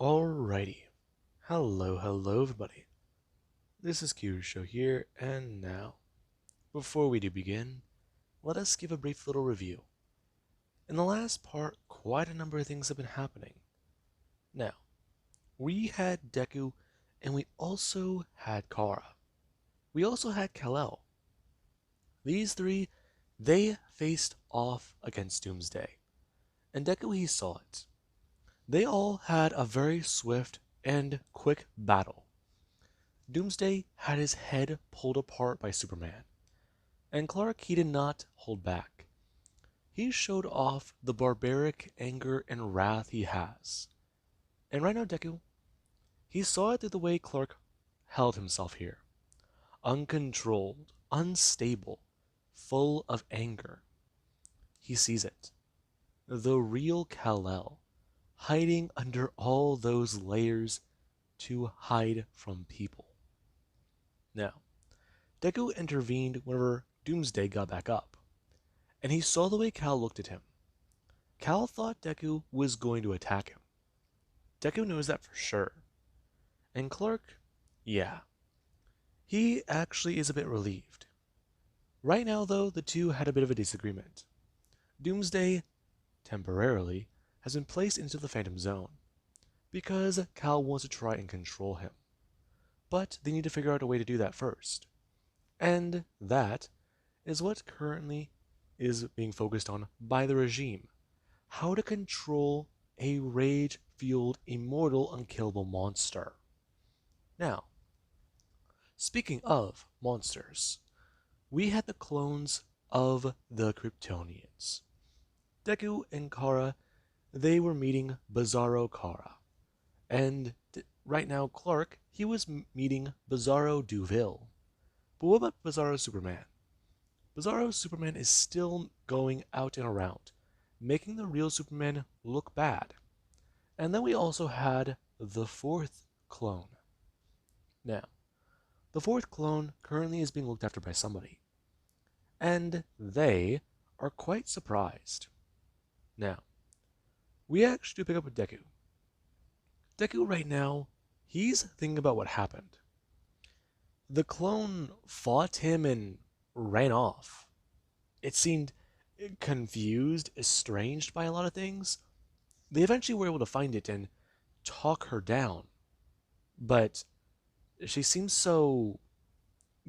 Alrighty. Hello everybody. This is Q's show here, and now, before we do begin, let us give a brief little review. In the last part, quite a number of things have been happening. Now, we had Deku, and we also had Kara. We also had Kal-El. These three, they faced off against Doomsday, and Deku he saw it. They all had a very swift and quick battle. Doomsday had his head pulled apart by Superman, and Clark he did not hold back. He showed off the barbaric anger and wrath he has. And right now, Deku, he saw it through the way Clark held himself here. Uncontrolled, unstable, full of anger. He sees it. The real Kal-El, hiding under all those layers to hide from people. Now, Deku intervened whenever Doomsday got back up, and he saw the way Cal looked at him. Cal thought Deku was going to attack him. Deku knows that for sure. And Clark, yeah, he actually is a bit relieved. Right now, though, the two had a bit of a disagreement. Doomsday, temporarily, has been placed into the Phantom Zone because Cal wants to try and control him. But they need to figure out a way to do that first. And that is what currently is being focused on by the regime. How to control a rage-fueled, immortal, unkillable monster. Now, speaking of monsters, we had the clones of the Kryptonians. Deku and Kara, they were meeting Bizarro Kara. And right now, Clark, he was meeting Bizarro Duville. But what about Bizarro Superman? Bizarro Superman is still going out and around, making the real Superman look bad. And then we also had the fourth clone. Now, the fourth clone currently is being looked after by somebody. And they are quite surprised. Now, we actually pick up with Deku. Deku right now, he's thinking about what happened. The clone fought him and ran off. It seemed confused, estranged by a lot of things. They eventually were able to find it and talk her down. But she seems so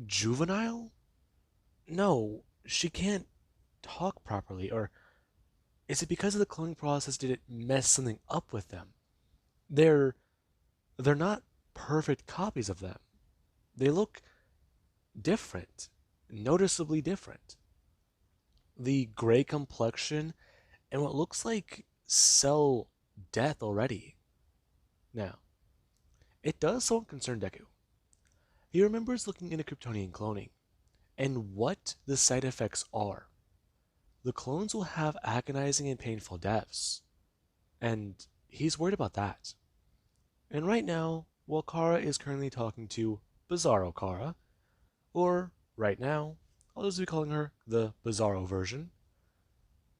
juvenile? No, she can't talk properly. Or is it because of the cloning process did it mess something up with them? They're they're not perfect copies of them. They look different, noticeably different. The gray complexion and what looks like cell death already. Now, it does somewhat concern Deku. He remembers looking into Kryptonian cloning and what the side effects are. The clones will have agonizing and painful deaths, and he's worried about that. And right now, while Kara is currently talking to Bizarro Kara, or right now, I'll just be calling her the Bizarro version,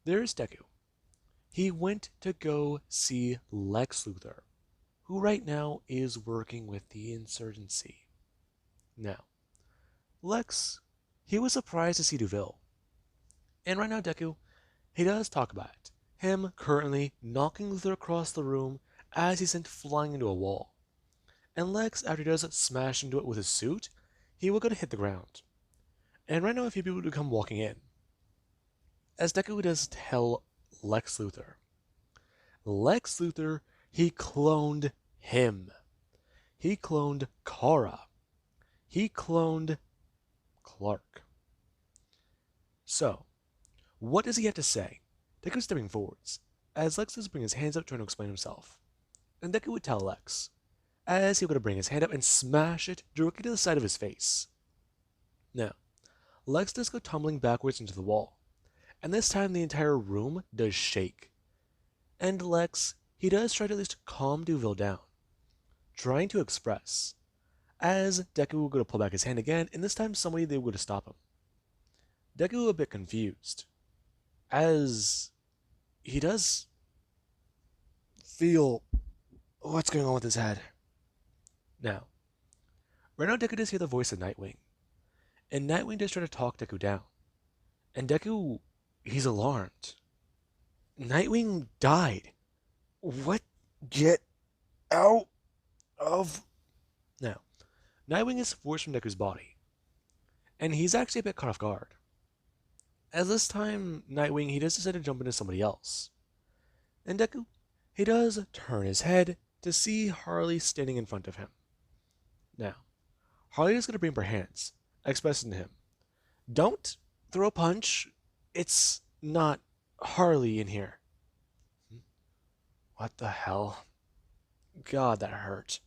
there's Deku. He went to go see Lex Luthor, who right now is working with the insurgency. Now, Lex, he was surprised to see Duville. And right now, Deku, he does talk about it. Him currently knocking Luthor across the room as he's sent flying into a wall. And Lex, after he does smash into it with his suit, he will go to hit the ground. And right now, a few people do come walking in. As Deku does tell Lex Luthor, he cloned him. He cloned Kara. He cloned Clark. So, what does he have to say? Deku's stepping forwards, as Lex does bring his hands up trying to explain himself. And Deku would tell Lex, as he would bring his hand up and smash it directly to the side of his face. Now, Lex does go tumbling backwards into the wall, and this time the entire room does shake. And Lex, he does try to at least calm Duville down, trying to express, as Deku will go to pull back his hand again, and this time somebody they will go to stop him. Deku a bit confused, as he does feel What's going on with his head? Now, right now Deku does hear the voice of Nightwing, and Nightwing does try to talk Deku down. And Deku, he's alarmed. Nightwing died. What? Get out of... Now, Nightwing is forced from Deku's body, and he's actually a bit caught off guard. As this time, Nightwing, he does decide to jump into somebody else. And Deku, he does turn his head to see Harley standing in front of him. Now, Harley is going to bring up her hands, expressing to him, "Don't throw a punch. It's not Harley in here." What the hell? God, that hurt.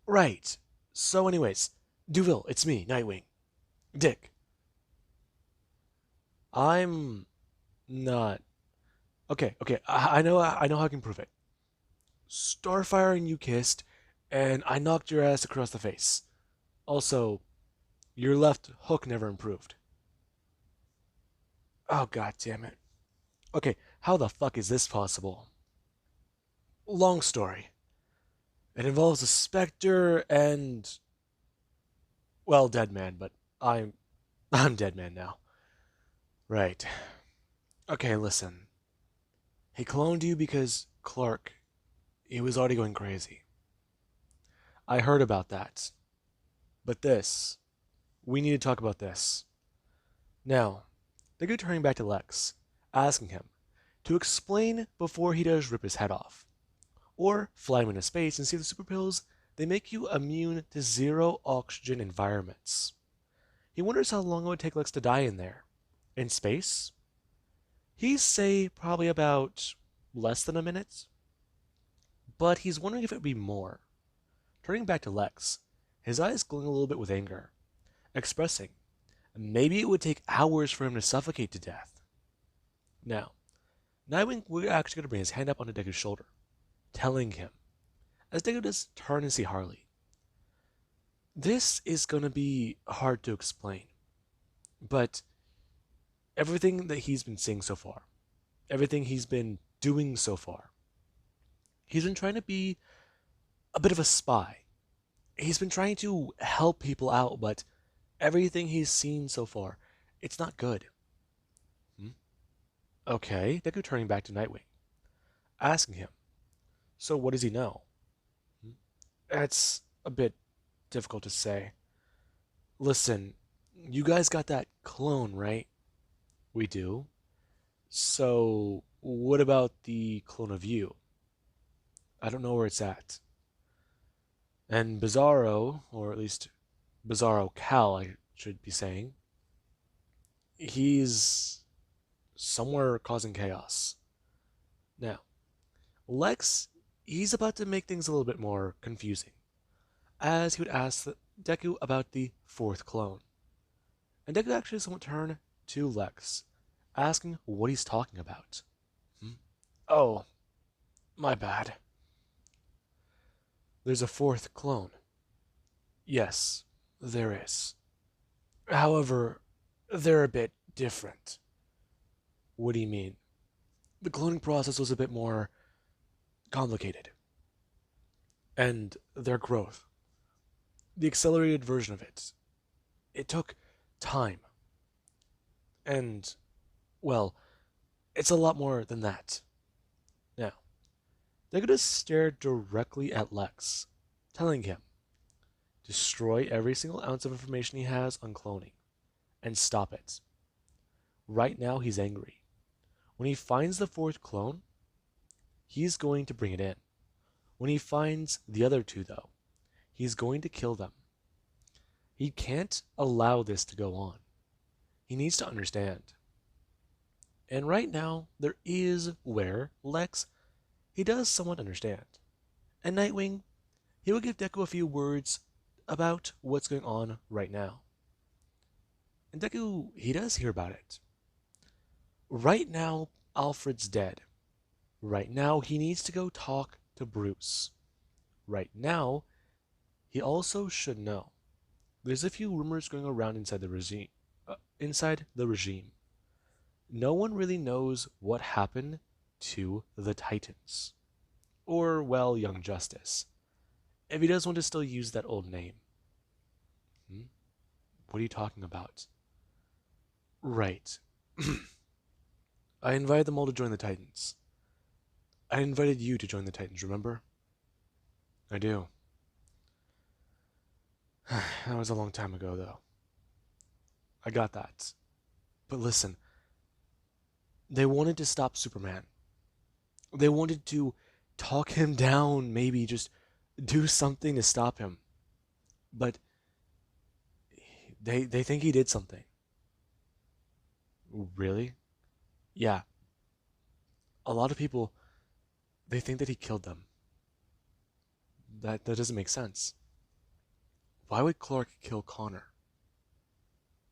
Right. So anyways, Duville, it's me, Nightwing. Dick. I'm not... Okay, I know how I can prove it. Starfire and you kissed, and I knocked your ass across the face. Also, your left hook never improved. Oh, god damn it. Okay, how the fuck is this possible? Long story. It involves a specter and... well, dead man, but I'm dead man now. Right. Okay, listen. He cloned you because Clark, he was already going crazy. I heard about that. But this, we need to talk about this. Now, they go turning back to Lex, asking him to explain before he does rip his head off. Or fly him into space and see the super pills, they make you immune to zero oxygen environments. He wonders how long it would take Lex to die in there. In space? He'd say probably about less than a minute. But he's wondering if it would be more. Turning back to Lex, his eyes glowing a little bit with anger, expressing maybe it would take hours for him to suffocate to death. Now, Nightwing, we're actually going to bring his hand up onto Deku's shoulder, telling him, as Deku does turn and see Harley, this is going to be hard to explain, but everything that he's been seeing so far, everything he's been doing so far, he's been trying to be a bit of a spy. He's been trying to help people out, but everything he's seen so far, it's not good. Okay, Deku turning back to Nightwing, asking him, so what does he know? It's a bit difficult to say. Listen, you guys got that clone, right? We do. So, what about the clone of you? I don't know where it's at. And Bizarro, or at least Bizarro Cal, I should be saying, he's somewhere causing chaos. Now, Lex, he's about to make things a little bit more confusing, as he would ask Deku about the fourth clone. And Deku actually somewhat turned to Lex, asking what he's talking about. Oh, my bad. There's a fourth clone. Yes, there is. However, they're a bit different. What do you mean? The cloning process was a bit more complicated. And their growth, the accelerated version of it, it took time. And, well, it's a lot more than that. Now, Deku just stared directly at Lex, telling him, destroy every single ounce of information he has on cloning, and stop it. Right now, he's angry. When he finds the fourth clone, he's going to bring it in. When he finds the other two, though, he's going to kill them. He can't allow this to go on. He needs to understand. And right now, there is where Lex, he does somewhat understand. And Nightwing, he will give Deku a few words about what's going on right now. And Deku, he does hear about it. Right now, Alfred's dead. Right now, he needs to go talk to Bruce. Right now, he also should know. There's a few rumors going around inside the regime. No one really knows what happened to the Titans. Or, well, Young Justice, if he does want to still use that old name. Hmm? What are you talking about? Right. I invited them all to join the Titans. I invited you to join the Titans, remember? I do. That was a long time ago, though. I got that. But listen, they wanted to stop Superman. They wanted to talk him down, maybe just do something to stop him. But they think he did something. Really? Yeah. A lot of people they think that he killed them. That doesn't make sense. Why would Clark kill Connor?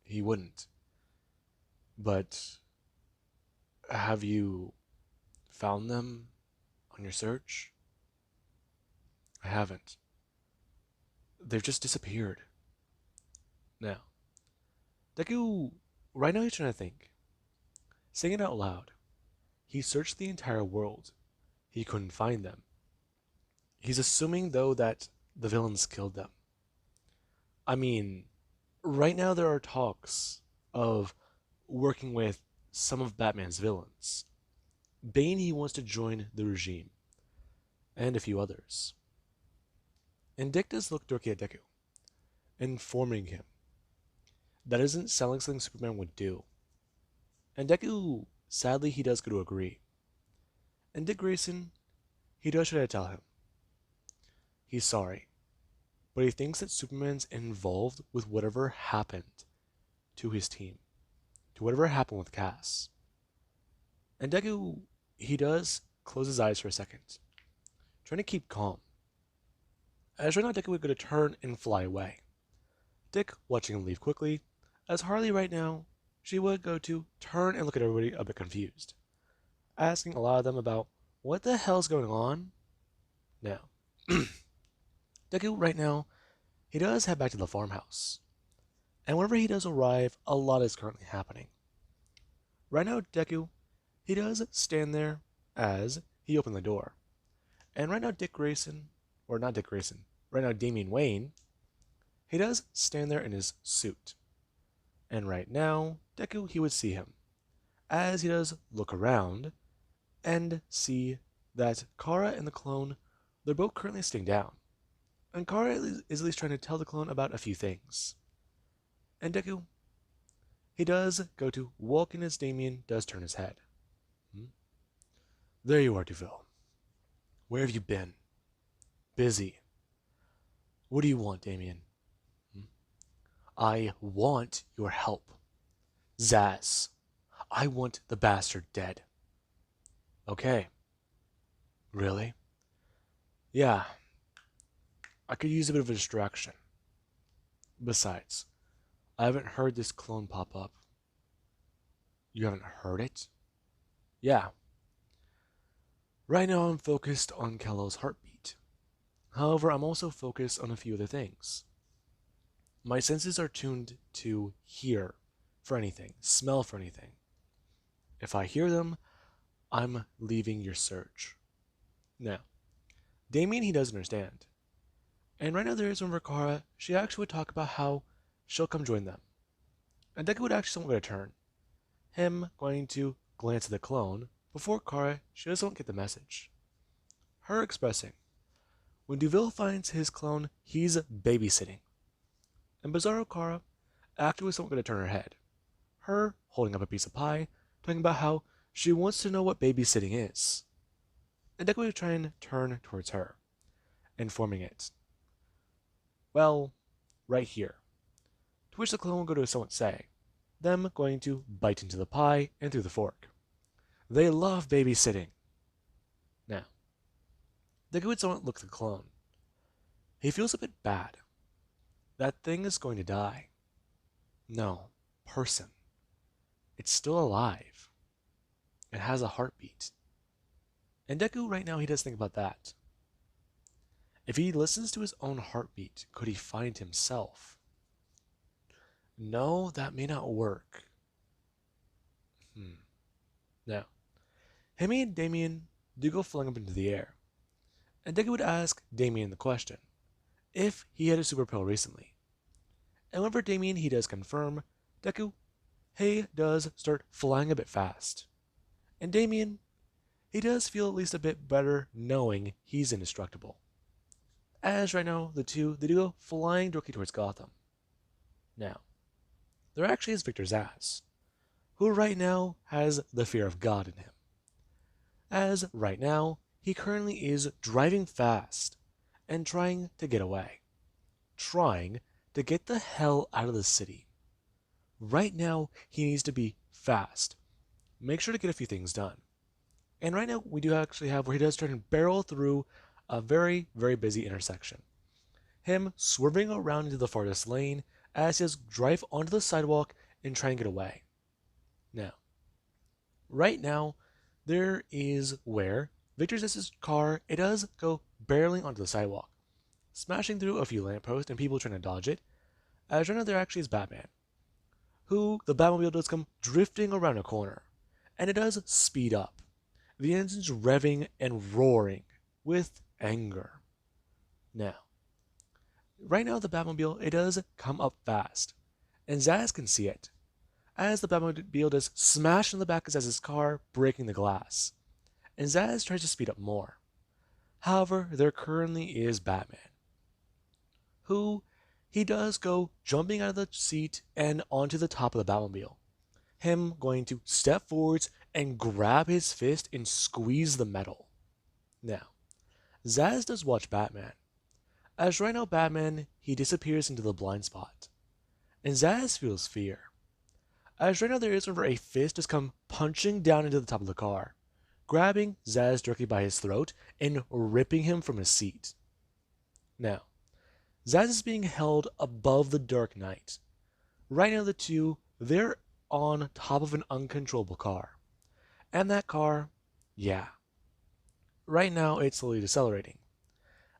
He wouldn't. But have you found them on your search? I haven't. They've just disappeared. Now, Deku, right now he's trying to think. Saying it out loud. He searched the entire world. He couldn't find them. He's assuming, though, that the villains killed them. I mean, right now there are talks of working with some of Batman's villains. Bane, he wants to join the regime, and a few others. And Dick does look directly at Deku, informing him that doesn't sound like something Superman would do. And Deku, sadly, he does go to agree. And Dick Grayson, he does try to tell him. He's sorry, but he thinks that Superman's involved with whatever happened to his team, to whatever happened with Cass. And Deku, he does close his eyes for a second, trying to keep calm. As right now, Deku would go to turn and fly away. Dick watching him leave quickly, as Harley right now, she would go to turn and look at everybody a bit confused, asking a lot of them about what the hell's going on. Now, Deku right now, he does head back to the farmhouse. And whenever he does arrive, a lot is currently happening. Right now, Deku, he does stand there as he opened the door. And right now, Dick Grayson, or not Dick Grayson, right now, Damian Wayne, he does stand there in his suit. And right now, Deku, he would see him, as he does look around and see that Kara and the clone, they're both currently sitting down. And Kara is at least trying to tell the clone about a few things. And Deku, he does go to walk in as Damian does turn his head. There you are, Duval. Where have you been? Busy. What do you want, Damian? I want your help. Zsasz. I want the bastard dead. Okay. Really? Yeah. I could use a bit of a distraction. Besides, I haven't heard this clone pop up. You haven't heard it? Yeah. Right now I'm focused on Kello's heartbeat. However, I'm also focused on a few other things. My senses are tuned to hear for anything, smell for anything. If I hear them, I'm leaving your search. Now, Damian, he does understand. And right now there is one where Kara, she actually would talk about how she'll come join them. And Deku would actually somewhat go to turn. Him going to glance at the clone before Kara, she doesn't get the message. Her expressing, when Duville finds his clone, he's babysitting. And Bizarro Kara actually somewhat going to turn her head. Her holding up a piece of pie, talking about how she wants to know what babysitting is. And Deku would try and turn towards her, informing it. Well, right here. To which the clone will go to somewhat say, them going to bite into the pie and through the fork. They love babysitting. Now, Deku would somewhat look at the clone. He feels a bit bad. That thing is going to die. No, person. It's still alive. It has a heartbeat. And Deku right now, he does think about that. If he listens to his own heartbeat, could he find himself? No, that may not work. Now, him and Damian do go flying up into the air. And Deku would ask Damian the question if he had a super pill recently. And whenever Damian he does confirm, Deku he does start flying a bit fast. And Damian he does feel at least a bit better knowing he's indestructible. As right now, the two they do go flying directly towards Gotham. Now, there actually is Victor Zsasz, who right now has the fear of God in him. As right now, he currently is driving fast and trying to get away. Trying to get the hell out of the city. Right now, he needs to be fast. Make sure to get a few things done. And right now, we do actually have where he does try and barrel through a very, very busy intersection. Him swerving around into the farthest lane as he does drive onto the sidewalk and try and get away. Now, right now, there is where Victor Zsasz' car, it does go barreling onto the sidewalk, smashing through a few lampposts and people trying to dodge it. As right now, there actually is Batman, who the Batmobile does come drifting around a corner, and it does speed up, the engines revving and roaring with anger. Now, right now the Batmobile, it does come up fast, and Zsasz can see it, as the Batmobile does smash in the back of Zsasz's car, breaking the glass, and Zsasz tries to speed up more. However, there currently is Batman, who he does go jumping out of the seat and onto the top of the Batmobile. Him going to step forwards and grab his fist and squeeze the metal. Now, Zsasz does watch Batman, as right now Batman, he disappears into the blind spot. And Zsasz feels fear, as right now there is over a fist just come punching down into the top of the car, grabbing Zsasz directly by his throat and ripping him from his seat. Now, Zsasz is being held above the Dark Knight. Right now the two, they're on top of an uncontrollable car. And that car, yeah. Right now it's slowly decelerating,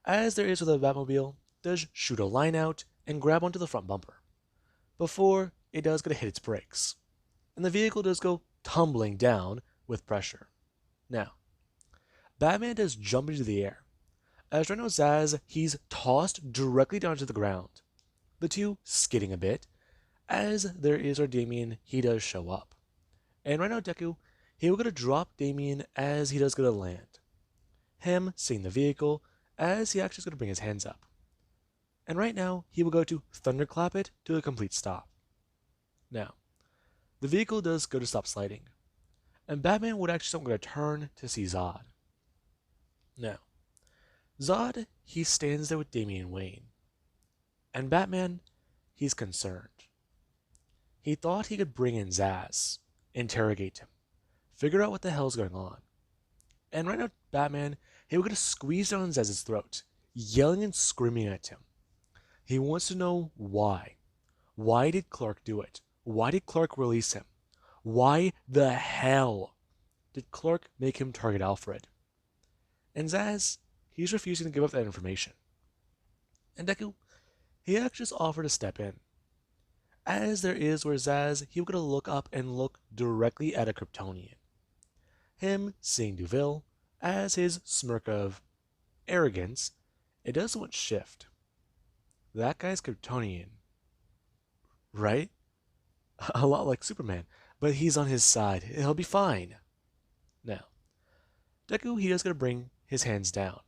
as there is with the Batmobile, does shoot a line out and grab onto the front bumper, before it does get to hit its brakes, and the vehicle does go tumbling down with pressure. Now, Batman does jump into the air, as right now Zsasz, he's tossed directly down to the ground, the two skidding a bit, as there is our Damian, he does show up. And right now Deku, he will go to drop Damian as he does go to land. Him seeing the vehicle, as he actually is going to bring his hands up. And right now, he will go to thunderclap it to a complete stop. Now, the vehicle does go to stop sliding, and Batman would actually going to turn to see Zod. Now, Zod, he stands there with Damian Wayne, and Batman, he's concerned. He thought he could bring in Zsasz, interrogate him, figure out what the hell's going on. And right now, Batman, he will get to squeeze down Zsasz's throat, yelling and screaming at him. He wants to know why. Why did Clark do it? Why did Clark release him? Why the hell did Clark make him target Alfred? And Zsasz, he's refusing to give up that information. And Deku, he actually just offered to step in. As there is where Zsasz, he will get to look up and look directly at a Kryptonian. Him seeing Duville, as his smirk of arrogance, it does somewhat shift. That guy's Kryptonian, right? A lot like Superman, but he's on his side. He'll be fine. Now, Deku, he is going to bring his hands down,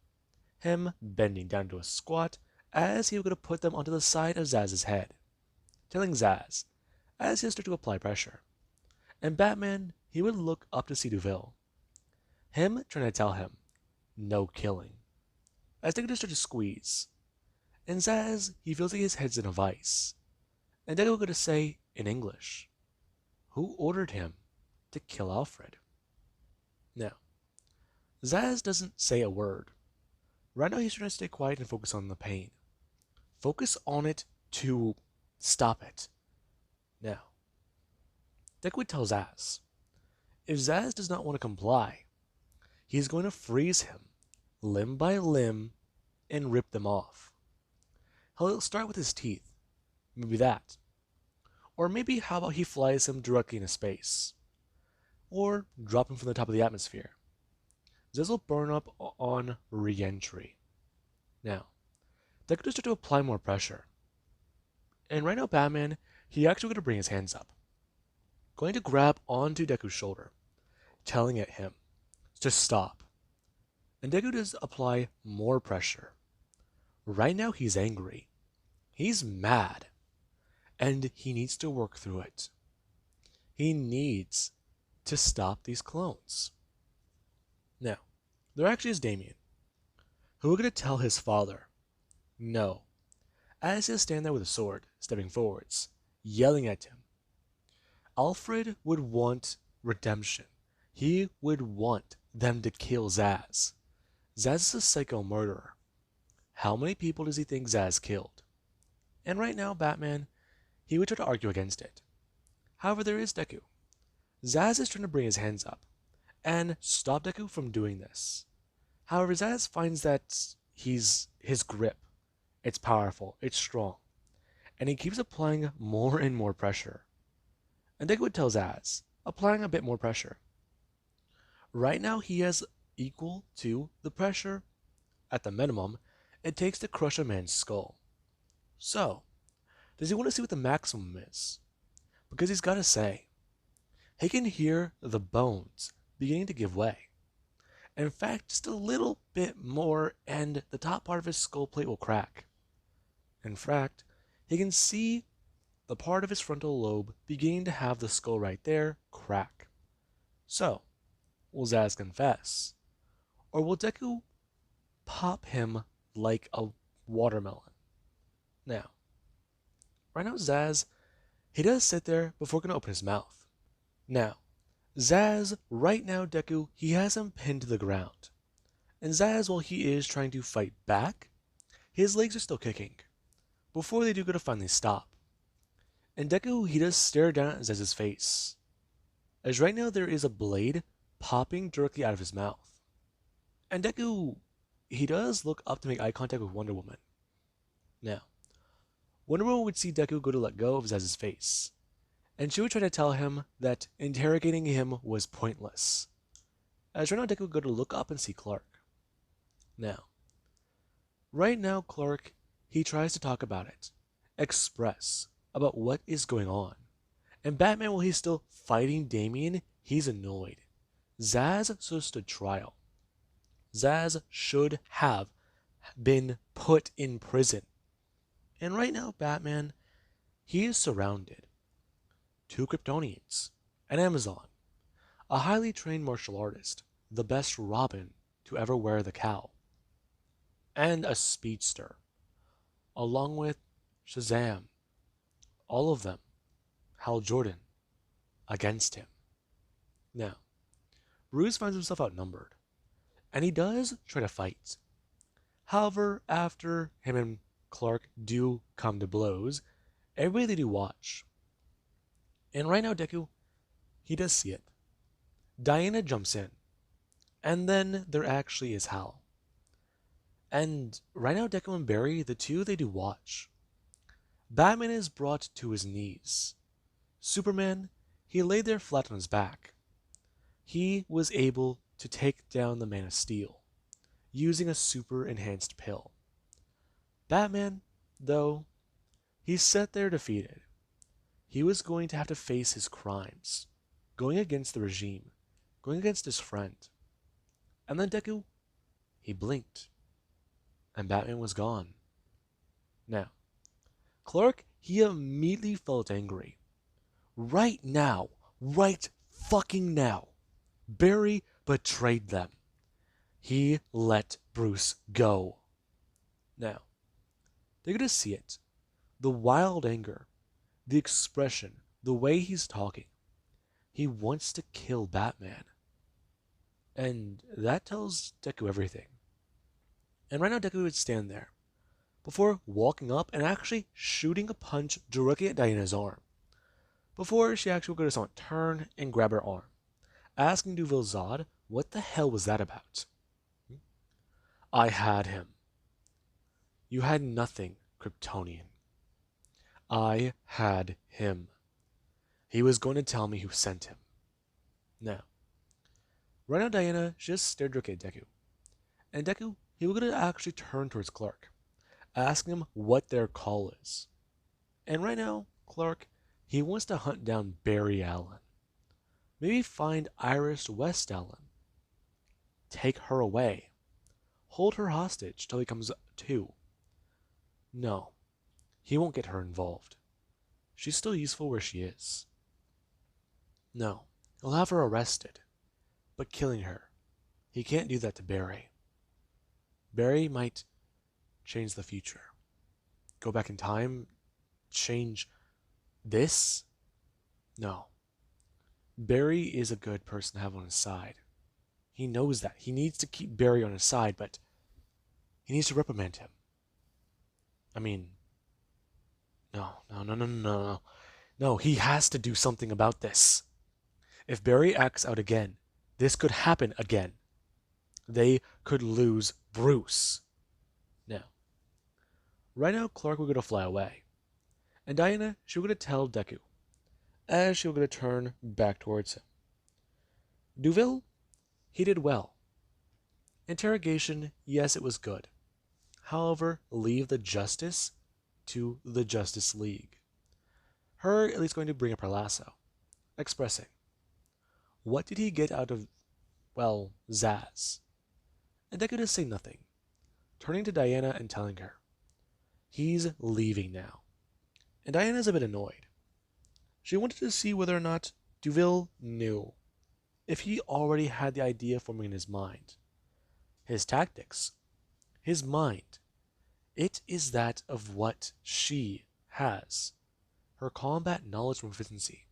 him bending down to a squat as he was going to put them onto the side of Zsasz's head, telling Zsasz, as he starts to apply pressure. And Batman, he would look up to see Duville, him trying to tell him, no killing, as Deku starts to squeeze. And Zsasz, he feels like his head's in a vice. And Deku going to say, in English, who ordered him to kill Alfred? Now, Zsasz doesn't say a word. Right now he's trying to stay quiet and focus on the pain. Focus on it to stop it. Now, Deku tells Zsasz, if Zsasz does not want to comply, he's going to freeze him, limb by limb, and rip them off. He'll start with his teeth, maybe that. Or maybe how about he flies him directly into space? Or drop him from the top of the atmosphere. Zsasz will burn up on re-entry. Now, Deku just started to apply more pressure. And right now, Batman, he actually going to bring his hands up. Going to grab onto Deku's shoulder, telling at him to stop. And Deku does apply more pressure. Right now, he's angry. He's mad. And he needs to work through it. He needs to stop these clones. Now, there actually is Damian, who we're going to tell his father, no, as he'll stand there with a sword, stepping forwards, yelling at him. Alfred would want redemption. He would want them to kill Zsasz. Zsasz is a psycho murderer. How many people does he think Zsasz killed? And right now, Batman, he would try to argue against it. However, there is Deku. Zsasz is trying to bring his hands up and stop Deku from doing this. However, Zsasz finds that his grip, it's powerful, it's strong, and he keeps applying more and more pressure. And Deku would tell Zsasz, applying a bit more pressure. Right now, he has equal to the pressure, at the minimum, it takes to crush a man's skull. So, does he want to see what the maximum is? Because he's got to say, he can hear the bones beginning to give way. In fact, just a little bit more, and the top part of his skull plate will crack. In fact, he can see the part of his frontal lobe beginning to have the skull right there crack. So, will Zsasz confess? Or will Deku pop him like a watermelon? Now, right now Zsasz, he does sit there before going to open his mouth. Now, Zsasz, right now Deku, he has him pinned to the ground. And Zsasz, while he is trying to fight back, his legs are still kicking, before they do go to finally stop. And Deku, he does stare down at Zsasz's face, as right now there is a blade popping directly out of his mouth. And Deku, he does look up to make eye contact with Wonder Woman. Now, Wonder Woman would see Deku go to let go of Zsasz's face, and she would try to tell him that interrogating him was pointless. As right now Deku would go to look up and see Clark. Now, right now Clark, he tries to talk about it, express about what is going on. And Batman, while he's still fighting Damian, he's annoyed. Zsasz stood trial. Zsasz should have been put in prison. And right now, Batman, he is surrounded. 2 Kryptonians, an Amazon, a highly trained martial artist, the best Robin to ever wear the cowl, and a speedster, along with Shazam, all of them, Hal Jordan, against him. Now, Bruce finds himself outnumbered, and he does try to fight. However, after him and Clark do come to blows, everybody they do watch. And right now Deku, he does see it. Diana jumps in, and then there actually is Hal. And right now Deku and Barry, the two they do watch. Batman is brought to his knees. Superman, he lay there flat on his back. He was able to take down the Man of Steel, using a super enhanced pill. Batman, though, he sat there defeated. He was going to have to face his crimes, going against the regime, going against his friend. And then Deku, he blinked, and Batman was gone. Now, Clark, he immediately felt angry. Right now, right fucking now, Barry betrayed them. He let Bruce go. Now, they're going to see it. The wild anger, the expression, the way he's talking. He wants to kill Batman. And that tells Deku everything. And right now Deku would stand there, before walking up and actually shooting a punch directly at Diana's arm. Before she actually would go to someone, turn and grab her arm, asking Duville Zod, what the hell was that about? I had him. You had nothing, Kryptonian. I had him. He was going to tell me who sent him. Now, Right now, Diana just stared directly at Deku. And Deku, he was going to actually turn towards Clark, asking him what their call is. And right now, Clark, he wants to hunt down Barry Allen. Maybe find Iris West Allen. Take her away. Hold her hostage till he comes to. No, he won't get her involved. She's still useful where she is. No, he'll have her arrested. But killing her, he can't do that to Barry. Barry might change the future. Go back in time? Change this? No. Barry is a good person to have on his side. He knows that. He needs to keep Barry on his side, but he needs to reprimand him. I mean, no. No, he has to do something about this. If Barry acts out again, this could happen again. They could lose Bruce. Now, right now, Clark will going to fly away. And Diana, she will going to tell Deku, as she will going to turn back towards him. Duville, he did well. Interrogation, yes, it was good. However, leave the justice to the Justice League. Her at least going to bring up her lasso, expressing, what did he get out of, well, Zsasz? And Deku does say nothing, turning to Diana and telling her, he's leaving now. And Diana's a bit annoyed. She wanted to see whether or not Duville knew, if he already had the idea forming in his mind. His tactics, his mind, it is that of what she has. Her combat knowledge and proficiency.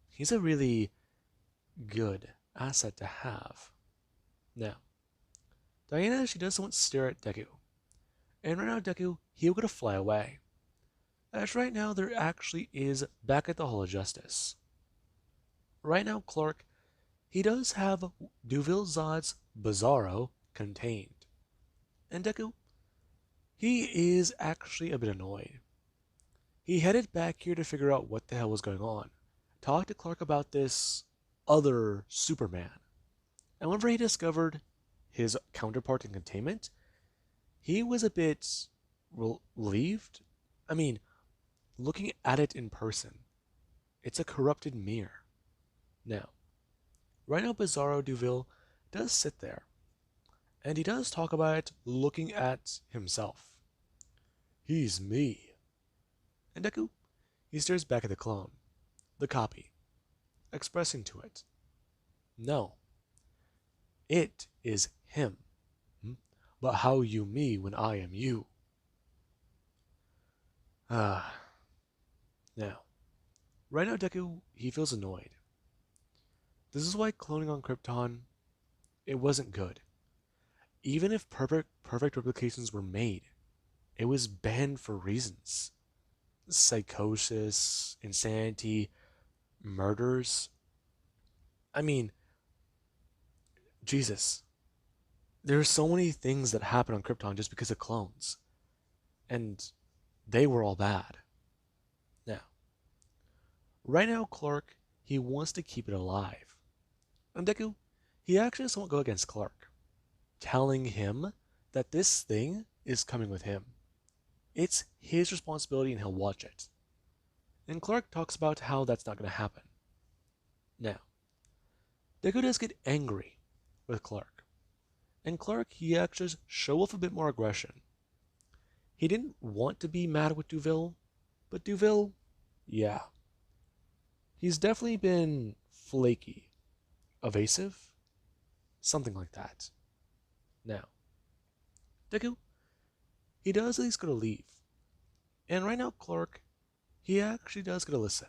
He's a really good asset to have. Now, Diana, she does somewhat stare at Deku. And right now, Deku, he'll get to fly away. As right now, there actually is back at the Hall of Justice. Right now, Clark, he does have Duville Zod's Bizarro contained. And Deku, he is actually a bit annoyed. He headed back here to figure out what the hell was going on. Talked to Clark about this other Superman. And whenever he discovered his counterpart in containment, he was a bit relieved. I mean, looking at it in person, it's a corrupted mirror. Now, right now Bizarro Duville does sit there, and he does talk about it looking at himself. He's me. And Deku, he stares back at the clone, the copy, expressing to it, no, it is him. But how you me when I am you? Now, right now Deku, he feels annoyed. This is why cloning on Krypton, it wasn't good. Even if perfect replications were made, it was banned for reasons. Psychosis, insanity, murders. I mean, Jesus. There are so many things that happen on Krypton just because of clones. And they were all bad. Now, right now Clark, he wants to keep it alive. And Deku, he actually doesn't go against Clark, telling him that this thing is coming with him. It's his responsibility and he'll watch it. And Clark talks about how that's not going to happen. Now, Deku does get angry with Clark. And Clark, he actually shows off a bit more aggression. He didn't want to be mad with Duville, but Duville, yeah. He's definitely been flaky, evasive, something like that. Now, Deku, he does at least go to leave. And right now, Clark, he actually does get to listen.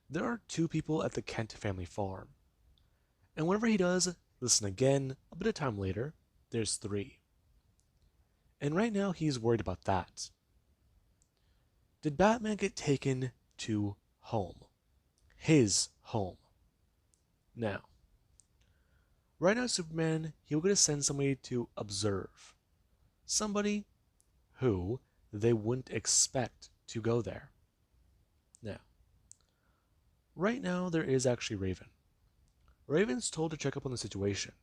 There are 2 people at the Kent family farm. And whenever he does listen again, a bit of time later, there's 3. And right now, he's worried about that. Did Batman get taken to home? His home. Now, right now, Superman, he will get to send somebody to observe. Somebody who they wouldn't expect to go there. Now, right now there is actually Raven. Raven's told to check up on the situation.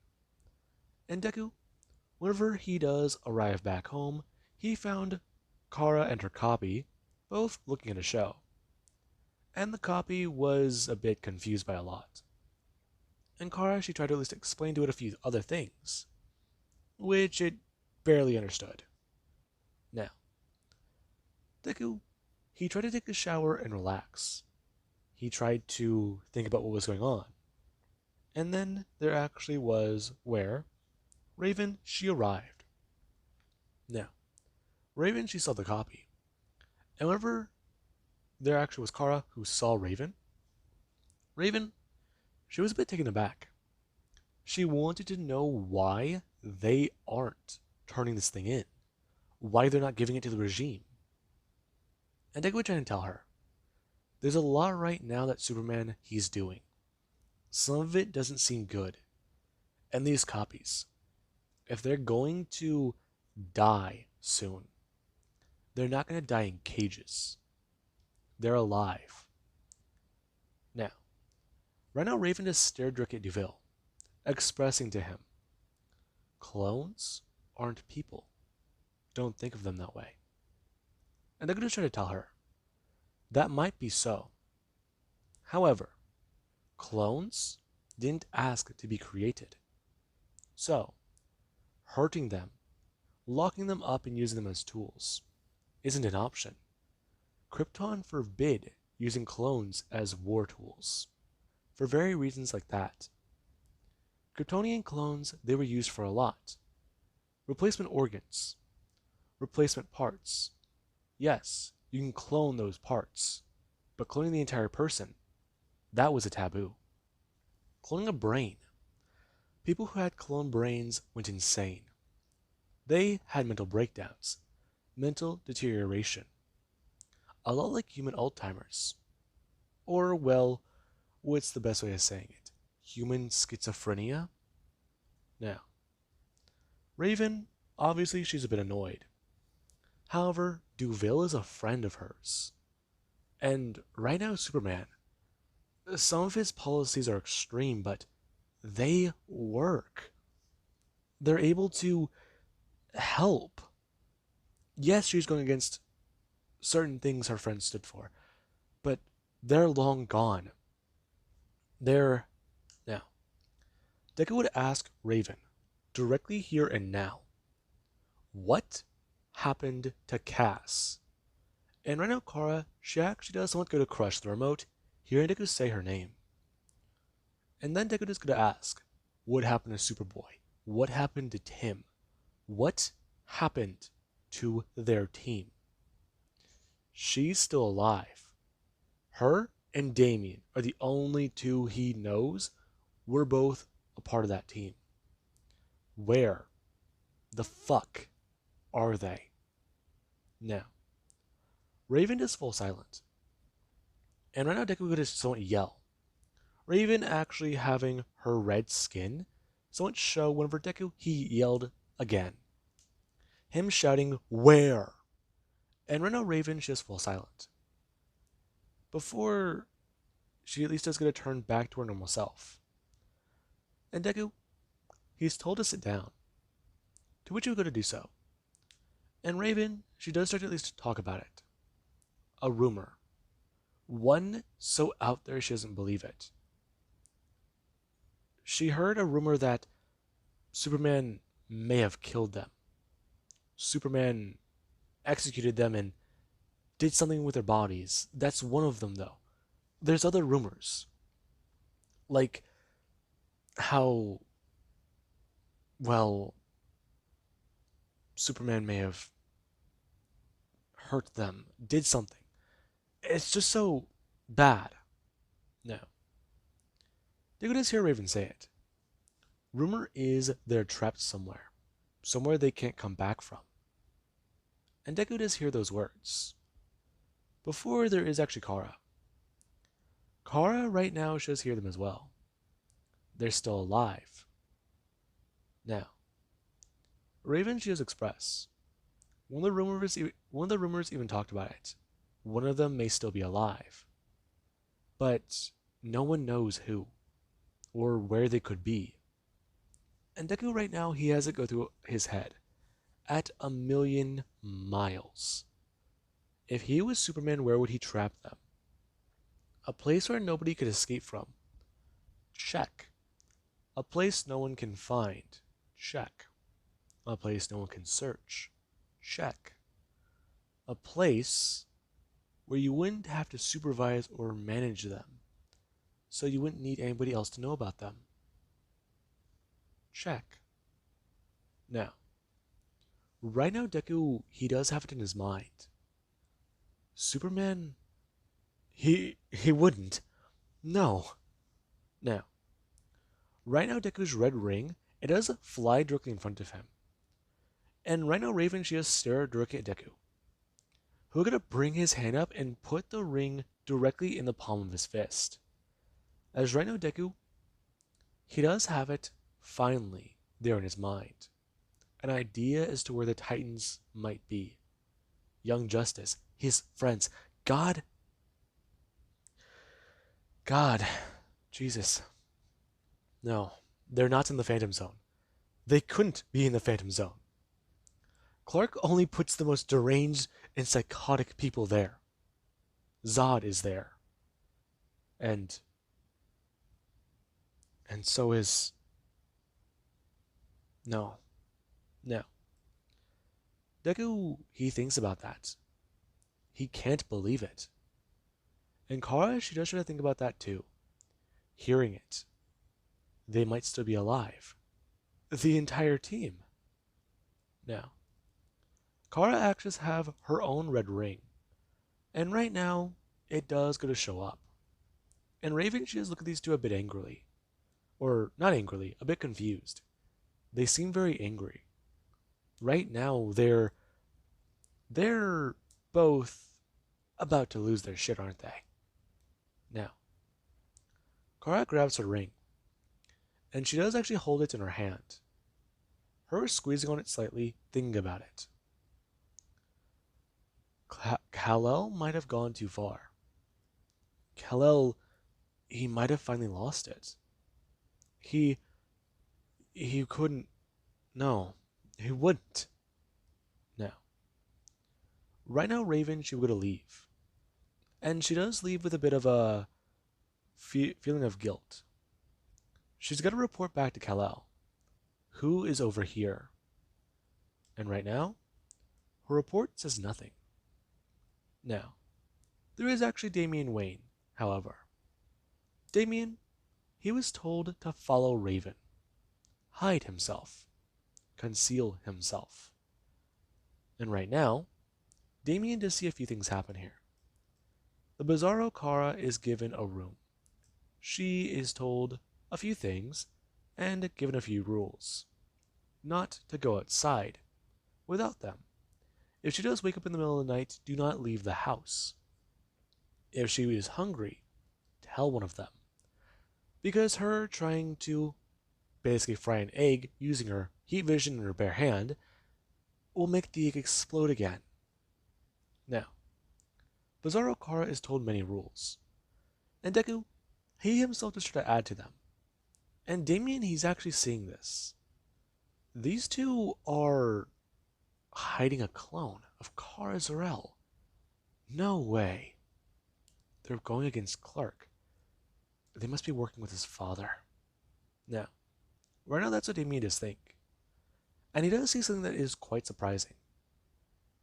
And Deku, whenever he does arrive back home, he found Kara and her copy both looking at a show. And the copy was a bit confused by a lot. And Kara, she tried to at least explain to it a few other things, which it barely understood. Now, Deku, he tried to take a shower and relax. He tried to think about what was going on. And then there actually was where Raven, she arrived. Now, Raven, she saw the copy. And whenever there actually was Kara who saw Raven, Raven, she was a bit taken aback. She wanted to know why they aren't turning this thing in, why they're not giving it to the regime. And Deku would try to tell her, there's a lot right now that Superman he's doing. Some of it doesn't seem good. And these copies, if they're going to die soon, they're not going to die in cages. They're alive. Now, right now Raven just stared directly at Duville, expressing to him, clones aren't people. Don't think of them that way. And they're going to try to tell her, that might be so. However, clones didn't ask to be created. So, hurting them, locking them up and using them as tools, isn't an option. Krypton forbid using clones as war tools, for very reasons like that. Kryptonian clones, they were used for a lot. Replacement organs, replacement parts. Yes, you can clone those parts, but cloning the entire person, that was a taboo. Cloning a brain. People who had cloned brains went insane. They had mental breakdowns, mental deterioration. A lot like human Alzheimer's. Or, well, what's the best way of saying it? Human schizophrenia? Now, Raven, obviously she's a bit annoyed. However, Duville is a friend of hers. And right now, Superman, some of his policies are extreme, but they work. They're able to help. Yes, she's going against certain things her friends stood for, but they're long gone. They're now. Deku would ask Raven, directly here and now, what happened to Cass? And right now, Kara, she actually does want to go to crush the remote, hearing Deku say her name. And then Deku is going to ask, what happened to Superboy? What happened to Tim? What happened to their team? She's still alive. Her and Damian are the only two he knows were both a part of that team. Where the fuck are they? Now, Raven just falls silent. And right now Deku would just somewhat yell. Raven actually having her red skin somewhat show whenever Deku he yelled again. Him shouting, where? And right now Raven just falls silent. Before she at least is going to turn back to her normal self. And Deku, he's told to sit down. To which he would go to do so. And Raven, she does start to at least talk about it. A rumor. One so out there she doesn't believe it. She heard a rumor that Superman may have killed them. Superman executed them and did something with their bodies. That's one of them, though. There's other rumors. Like how, well, Superman may have hurt them, did something. It's just so bad. No. You can just hear Raven say it. Rumor is they're trapped somewhere. Somewhere they can't come back from. And Deku does hear those words. Before there is actually Kara. Kara right now should hear them as well. They're still alive. Now, Raven she does express. One of the rumors even talked about it. One of them may still be alive. But no one knows who. or where they could be. And Deku right now, he has it go through his head at 1,000,000 miles. If he was Superman, where would he trap them? A place where nobody could escape from. Check. A place no one can find. Check. A place no one can search. Check. A place where you wouldn't have to supervise or manage them, so you wouldn't need anybody else to know about them. Check. Now, right now Deku, he does have it in his mind. Superman, he wouldn't. No. Now, right now Deku's red ring, it does fly directly in front of him. And right now Raven, she just stares directly at Deku, who's gonna bring his hand up and put the ring directly in the palm of his fist. As right now Deku, he does have it finally there in his mind. An idea as to where the Titans might be. Young Justice, his friends, God, Jesus. No, they're not in the Phantom Zone. They couldn't be in the Phantom Zone. Clark only puts the most deranged and psychotic people there. Zod is there. And so is... No. No. Deku, he thinks about that. He can't believe it. And Kara, she does try to think about that too. Hearing it. They might still be alive. The entire team. Now, Kara actually have her own red ring. And right now, it does go to show up. And Raven, she does look at these two a bit angrily. Or, not angrily, a bit confused. They seem very angry. Right now, they're both about to lose their shit, aren't they? Now, Kara grabs her ring. And she does actually hold it in her hand. Her squeezing on it slightly, thinking about it. Kal-El might have gone too far. Kal-El, he might have finally lost it. He couldn't. No, he wouldn't. Now, right now, Raven, she would go to leave. And she does leave with a bit of a feeling of guilt. She's got to report back to Kal-El, who is over here. And right now, her report says nothing. Now, there is actually Damian Wayne, however. Damian, he was told to follow Raven, hide himself, conceal himself. And right now, Damian does see a few things happen here. The Bizarro Kara is given a room. She is told a few things and given a few rules. Not to go outside without them. If she does wake up in the middle of the night, do not leave the house. If she is hungry, tell one of them. Because her trying to basically fry an egg using her heat vision in her bare hand will make the egg explode again. Now, Bizarro Kara is told many rules. And Deku, he himself does try to add to them. And Damian, he's actually seeing this. These two are hiding a clone of Kara Zor-El. No way. They're going against Clark. They must be working with his father. Now, right now that's what Damian does think. And he does see something that is quite surprising.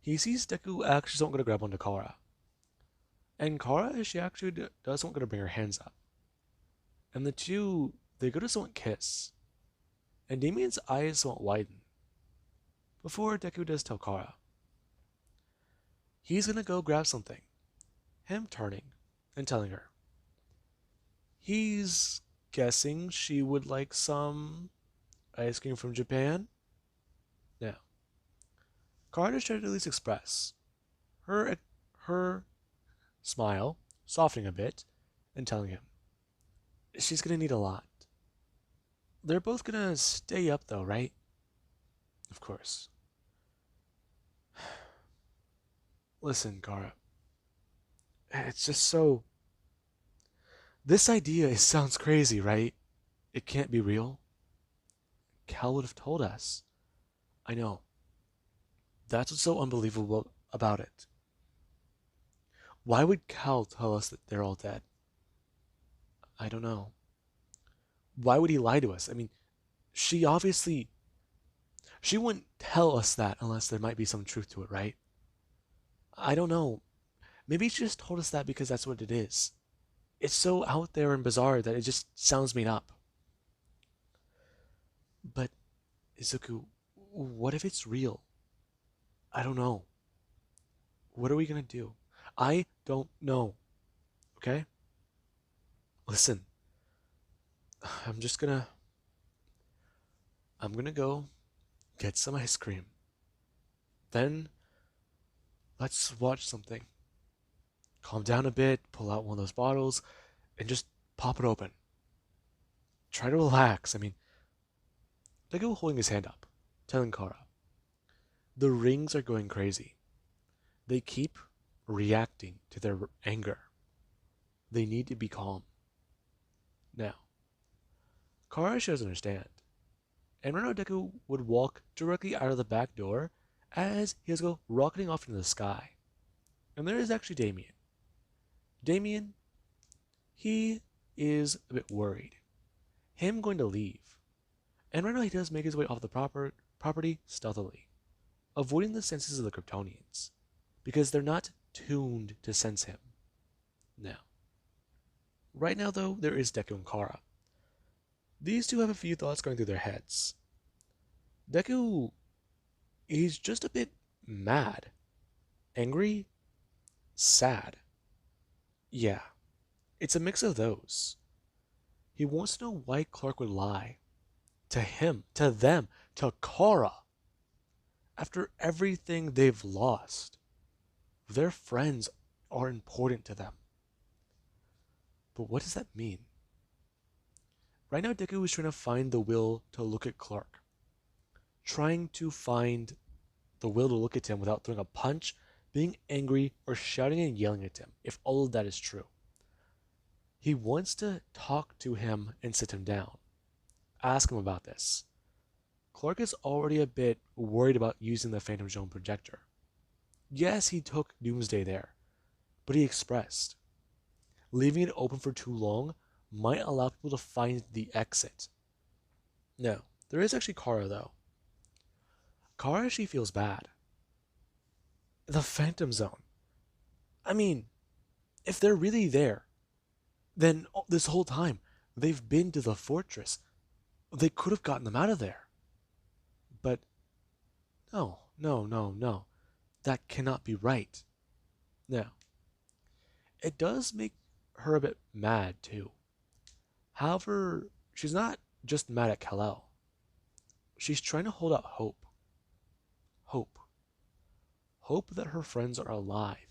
He sees Deku actually don't going to grab onto Kara. And Kara, she actually doesn't going to bring her hands up. And the two, they go to somewhat kiss. And Damian's eyes somewhat widen. Before Deku does tell Kara. He's going to go grab something. Him turning and telling her. He's guessing she would like some ice cream from Japan. Now, Kara just tried to at least express her smile, softening a bit, and telling him she's gonna need a lot. They're both gonna stay up though, right? Of course. Listen, Kara. It's just so... This idea sounds crazy, right? It can't be real. Cal would have told us. I know. That's what's so unbelievable about it. Why would Cal tell us that they're all dead? I don't know. Why would he lie to us? I mean, she obviously she wouldn't tell us that unless there might be some truth to it, right? I don't know. Maybe she just told us that because that's what it is. It's so out there and bizarre that it just sounds made up. But Izuku, what if it's real? I don't know. What are we gonna do? I don't know. Okay? Listen, I'm just gonna I'm gonna go get some ice cream. Then let's watch something. Calm down a bit, pull out one of those bottles, and just pop it open. Try to relax. I mean, Deku holding his hand up, telling Kara, the rings are going crazy. They keep reacting to their anger. They need to be calm. Now, Kara doesn't understand. And right now Deku would walk directly out of the back door as he was go rocketing off into the sky. And there is actually Damian. Damian, he is a bit worried. Him going to leave. And right now he does make his way off the property stealthily, avoiding the senses of the Kryptonians, because they're not tuned to sense him. Now, right now though, there is Deku and Kara. These two have a few thoughts going through their heads. Deku, he's just a bit mad, angry, sad. Yeah, it's a mix of those. He wants to know why Clark would lie. To him, to them, to Kara. After everything they've lost, their friends are important to them. But what does that mean? Right now, Deku is trying to find the will to look at Clark. Trying to find the will to look at him without throwing a punch, being angry, or shouting and yelling at him, if all of that is true. He wants to talk to him and sit him down. Ask him about this. Clark is already a bit worried about using the Phantom Zone projector. Yes, he took Doomsday there, but he expressed, leaving it open for too long might allow people to find the exit. No, there is actually Kara though. Kara actually feels bad. The Phantom Zone. I mean, if they're really there, then this whole time they've been to the fortress. They could have gotten them out of there. But no, no, no, no. That cannot be right. Now, it does make her a bit mad too. However, she's not just mad at Kal-El. She's trying to hold out hope. Hope. Hope that her friends are alive.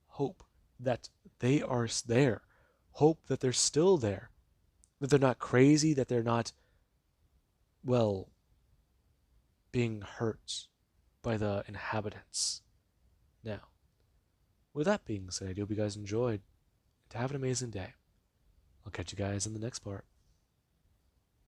Hope that they are there. Hope that they're still there. That they're not crazy, that they're not, well, being hurt by the inhabitants. Now, with that being said, I hope you guys enjoyed. And have an amazing day. I'll catch you guys in the next part.